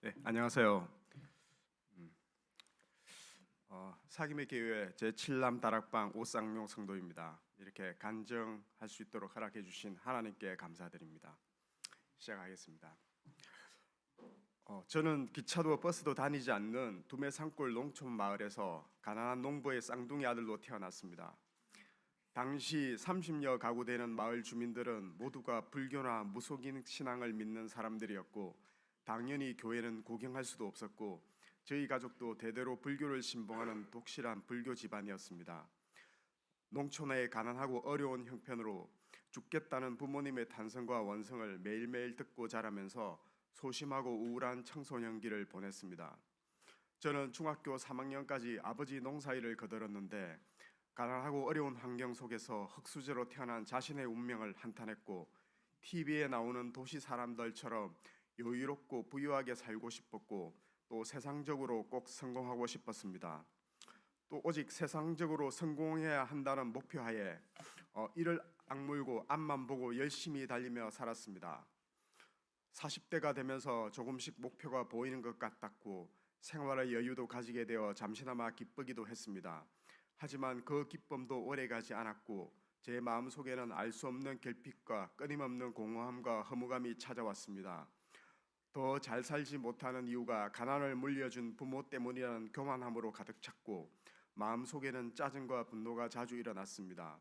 네, 안녕하세요. 음, 사김의 교회 제7남 다락방 오쌍용 성도입니다. 이렇게 간증할 수 있도록 허락해 주신 하나님께 감사드립니다. 시작하겠습니다. 저는 기차도 버스도 다니지 않는 두메 산골 농촌 마을에서 가난한 농부의 쌍둥이 아들로 태어났습니다. 당시 30여 가구 되는 마을 주민들은 모두가 불교나 무속인 신앙을 믿는 사람들이었고, 당연히 교회는 구경할 수도 없었고, 저희 가족도 대대로 불교를 신봉하는 독실한 불교 집안이었습니다. 농촌의 가난하고 어려운 형편으로 죽겠다는 부모님의 탄성과 원성을 매일매일 듣고 자라면서 소심하고 우울한 청소년기를 보냈습니다. 저는 중학교 3학년까지 아버지 농사일을 거들었는데, 가난하고 어려운 환경 속에서 흙수저로 태어난 자신의 운명을 한탄했고, TV에 나오는 도시 사람들처럼 여유롭고 부유하게 살고 싶었고, 또 세상적으로 꼭 성공하고 싶었습니다. 또 오직 세상적으로 성공해야 한다는 목표하에 이를 악물고 앞만 보고 열심히 달리며 살았습니다. 40대가 되면서 조금씩 목표가 보이는 것 같았고, 생활의 여유도 가지게 되어 잠시나마 기쁘기도 했습니다. 하지만 그 기쁨도 오래가지 않았고, 제 마음속에는 알 수 없는 결핍과 끊임없는 공허함과 허무감이 찾아왔습니다. 더 잘 살지 못하는 이유가 가난을 물려준 부모 때문이라는 교만함으로 가득 찼고, 마음속에는 짜증과 분노가 자주 일어났습니다.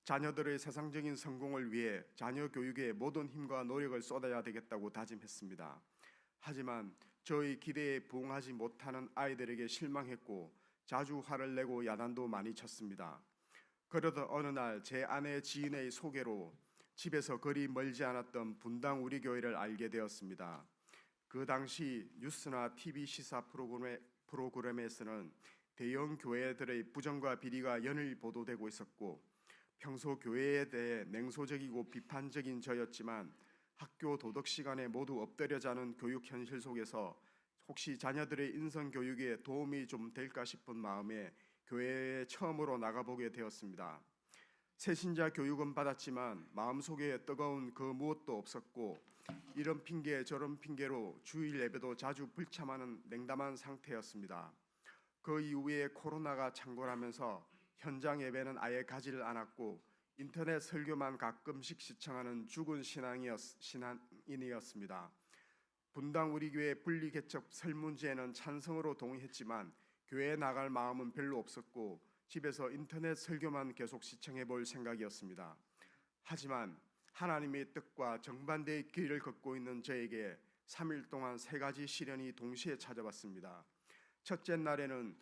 자녀들의 세상적인 성공을 위해 자녀 교육에 모든 힘과 노력을 쏟아야 되겠다고 다짐했습니다. 하지만 저의 기대에 부응하지 못하는 아이들에게 실망했고, 자주 화를 내고 야단도 많이 쳤습니다. 그러던 어느 날 제 아내 지인의 소개로 집에서 그리 멀지 않았던 분당 우리 교회를 알게 되었습니다. 그 당시 뉴스나 TV 시사 프로그램에서는 대형 교회들의 부정과 비리가 연일 보도되고 있었고, 평소 교회에 대해 냉소적이고 비판적인 저였지만, 학교 도덕 시간에 모두 엎드려 자는 교육 현실 속에서 혹시 자녀들의 인성 교육에 도움이 좀 될까 싶은 마음에 교회에 처음으로 나가보게 되었습니다. 새신자 교육은 받았지만 마음속에 뜨거운 그 무엇도 없었고, 이런 핑계 저런 핑계로 주일 예배도 자주 불참하는 냉담한 상태였습니다. 그 이후에 코로나가 창궐하면서 현장 예배는 아예 가지를 않았고, 인터넷 설교만 가끔씩 시청하는 죽은 신앙인이었습니다. 분당 우리 교회 분리 개척 설문지에는 찬성으로 동의했지만 교회에 나갈 마음은 별로 없었고, 집에서 인터넷 설교만 계속 시청해 볼 생각이었습니다. 하지만 하나님의 뜻과 정반대의 길을 걷고 있는 저에게 3일 동안 세 가지 시련이 동시에 찾아왔습니다. 첫째 날에는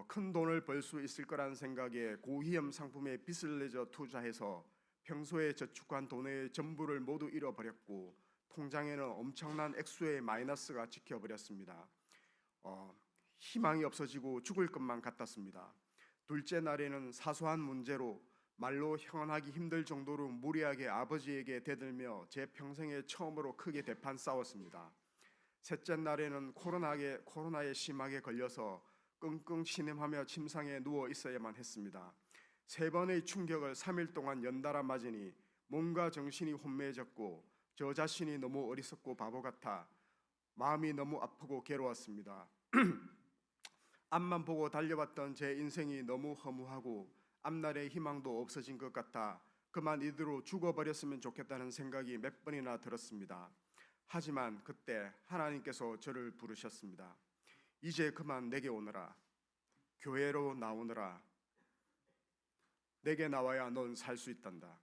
큰 돈을 벌 수 있을 거라는 생각에 고위험 상품에 빚을 내서 투자해서 평소에 저축한 돈의 전부를 모두 잃어버렸고, 통장에는 엄청난 액수의 마이너스가 찍혀버렸습니다. 희망이 없어지고 죽을 것만 같았습니다. 둘째 날에는 사소한 문제로 말로 형언하기 힘들 정도로 무리하게 아버지에게 대들며 제 평생에 처음으로 크게 대판 싸웠습니다. 셋째 날에는 코로나에 심하게 걸려서 끙끙 신음하며 침상에 누워 있어야만 했습니다. 세 번의 충격을 3일 동안 연달아 맞으니 몸과 정신이 혼미해졌고, 저 자신이 너무 어리석고 바보 같아 마음이 너무 아프고 괴로웠습니다. 앞만 보고 달려왔던 제 인생이 너무 허무하고 앞날의 희망도 없어진 것 같아 그만 이대로 죽어버렸으면 좋겠다는 생각이 몇 번이나 들었습니다. 하지만 그때 하나님께서 저를 부르셨습니다. 이제 그만 내게 오너라. 교회로 나오너라. 내게 나와야 넌 살 수 있단다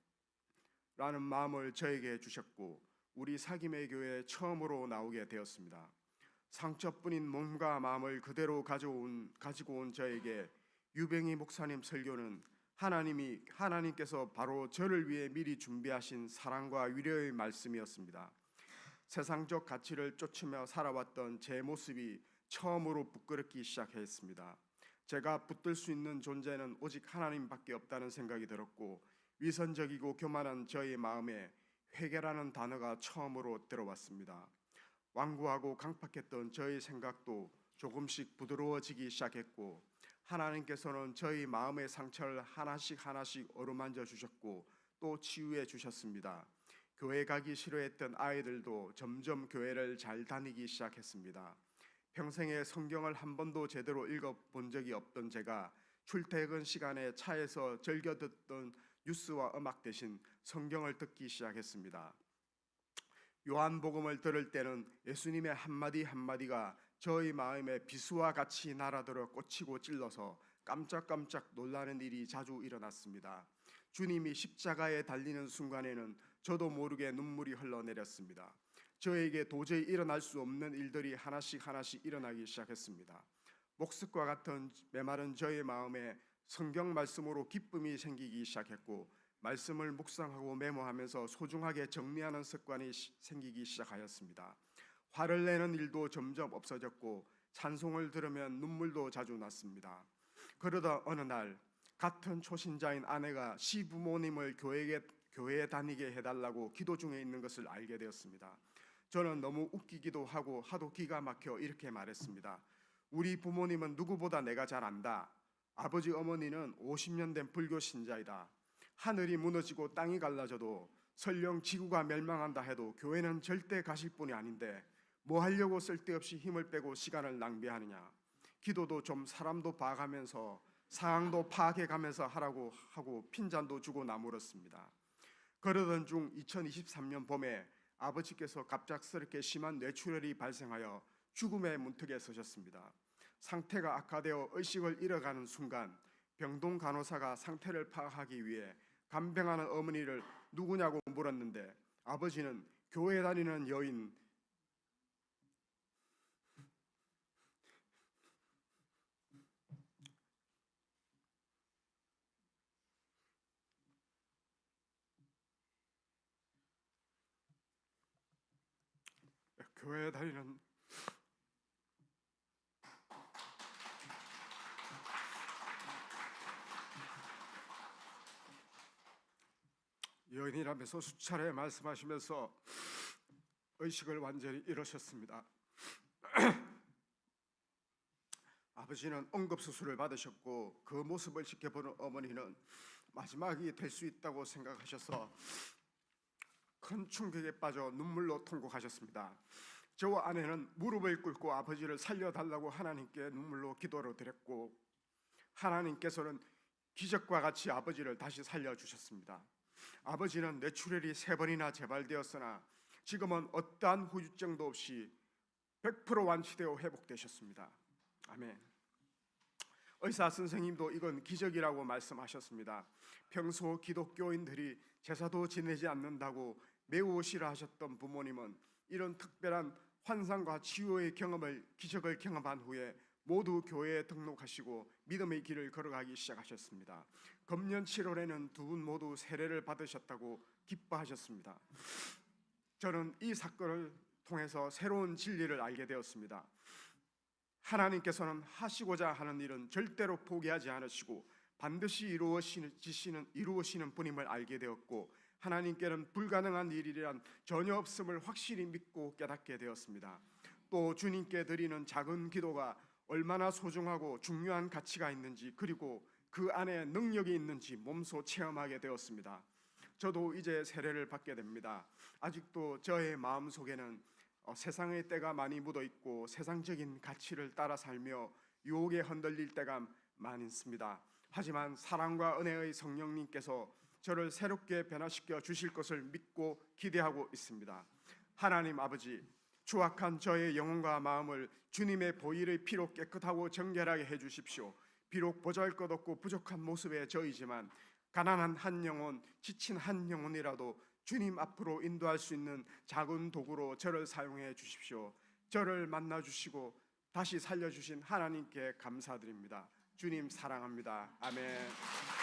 라는 마음을 저에게 주셨고, 우리 사김의 교회에 처음으로 나오게 되었습니다. 상처뿐인 몸과 마음을 그대로 가지고 온 저에게 유병희 목사님 설교는 하나님께서 바로 저를 위해 미리 준비하신 사랑과 위로의 말씀이었습니다. 세상적 가치를 쫓으며 살아왔던 제 모습이 처음으로 부끄럽기 시작했습니다. 제가 붙들 수 있는 존재는 오직 하나님밖에 없다는 생각이 들었고, 위선적이고 교만한 저의 마음에 회개라는 단어가 처음으로 들어왔습니다. 완고하고 강팍했던 저의 생각도 조금씩 부드러워지기 시작했고, 하나님께서는 저희 마음의 상처를 하나씩 어루만져 주셨고 또 치유해 주셨습니다. 교회 가기 싫어했던 아이들도 점점 교회를 잘 다니기 시작했습니다. 평생에 성경을 한 번도 제대로 읽어본 적이 없던 제가 출퇴근 시간에 차에서 즐겨 듣던 뉴스와 음악 대신 성경을 듣기 시작했습니다. 요한복음을 들을 때는 예수님의 한마디 한마디가 저의 마음에 비수와 같이 날아들어 꽂히고 찔러서 깜짝깜짝 놀라는 일이 자주 일어났습니다. 주님이 십자가에 달리는 순간에는 저도 모르게 눈물이 흘러내렸습니다. 저에게 도저히 일어날 수 없는 일들이 하나씩 일어나기 시작했습니다. 목석과 같은 메마른 저의 마음에 성경 말씀으로 기쁨이 생기기 시작했고, 말씀을 묵상하고 메모하면서 소중하게 정리하는 습관이 생기기 시작하였습니다. 화를 내는 일도 점점 없어졌고 찬송을 들으면 눈물도 자주 났습니다. 그러다 어느 날 같은 초신자인 아내가 시부모님을 교회에 다니게 해달라고 기도 중에 있는 것을 알게 되었습니다. 저는 너무 웃기기도 하고 하도 기가 막혀 이렇게 말했습니다. 우리 부모님은 누구보다 내가 잘 안다. 아버지 어머니는 50년 된 불교 신자이다. 하늘이 무너지고 땅이 갈라져도 설령 지구가 멸망한다 해도 교회는 절대 가실 분이 아닌데 뭐 하려고 쓸데없이 힘을 빼고 시간을 낭비하느냐. 기도도 좀 사람도 봐가면서 상황도 파악해가면서 하라고 하고 핀잔도 주고 나물었습니다. 그러던 중 2023년 봄에 아버지께서 갑작스럽게 심한 뇌출혈이 발생하여 죽음의 문턱에 서셨습니다. 상태가 악화되어 의식을 잃어가는 순간 병동 간호사가 상태를 파악하기 위해 간병하는 어머니를 누구냐고 물었는데 아버지는 교회 다니는 여인 교회 다니는 여인이라면서 수차례 말씀하시면서 의식을 완전히 잃으셨습니다. 아버지는 응급수술을 받으셨고 그 모습을 지켜보는 어머니는 마지막이 될 수 있다고 생각하셔서 큰 충격에 빠져 눈물로 통곡하셨습니다. 저와 아내는 무릎을 꿇고 아버지를 살려달라고 하나님께 눈물로 기도를 드렸고 하나님께서는 기적과 같이 아버지를 다시 살려주셨습니다. 아버지는 뇌출혈이 3번이나 재발되었으나 지금은 어떠한 후유증도 없이 100% 완치되어 회복되셨습니다. 아멘. 의사 선생님도 이건 기적이라고 말씀하셨습니다. 평소 기독교인들이 제사도 지내지 않는다고 매우 싫어하셨던 부모님은 이런 특별한 환상과 치유의 기적을 경험한 후에 모두 교회에 등록하시고 믿음의 길을 걸어가기 시작하셨습니다. 금년 7월에는 두 분 모두 세례를 받으셨다고 기뻐하셨습니다. 저는 이 사건을 통해서 새로운 진리를 알게 되었습니다. 하나님께서는 하시고자 하는 일은 절대로 포기하지 않으시고 반드시 이루어지시는 분임을 알게 되었고 하나님께는 불가능한 일이란 전혀 없음을 확실히 믿고 깨닫게 되었습니다. 또 주님께 드리는 작은 기도가 얼마나 소중하고 중요한 가치가 있는지 그리고 그 안에 능력이 있는지 몸소 체험하게 되었습니다. 저도 이제 세례를 받게 됩니다. 아직도 저의 마음속에는 세상의 때가 많이 묻어있고 세상적인 가치를 따라 살며 유혹에 흔들릴 때가 많이 있습니다. 하지만 사랑과 은혜의 성령님께서 저를 새롭게 변화시켜 주실 것을 믿고 기대하고 있습니다. 하나님 아버지, 추악한 저의 영혼과 마음을 주님의 보혈의 피로 깨끗하고 정결하게 해주십시오. 비록 보잘것없고 부족한 모습의 저이지만 가난한 한 영혼, 지친 한 영혼이라도 주님 앞으로 인도할 수 있는 작은 도구로 저를 사용해 주십시오. 저를 만나주시고 다시 살려주신 하나님께 감사드립니다. 주님 사랑합니다. 아멘.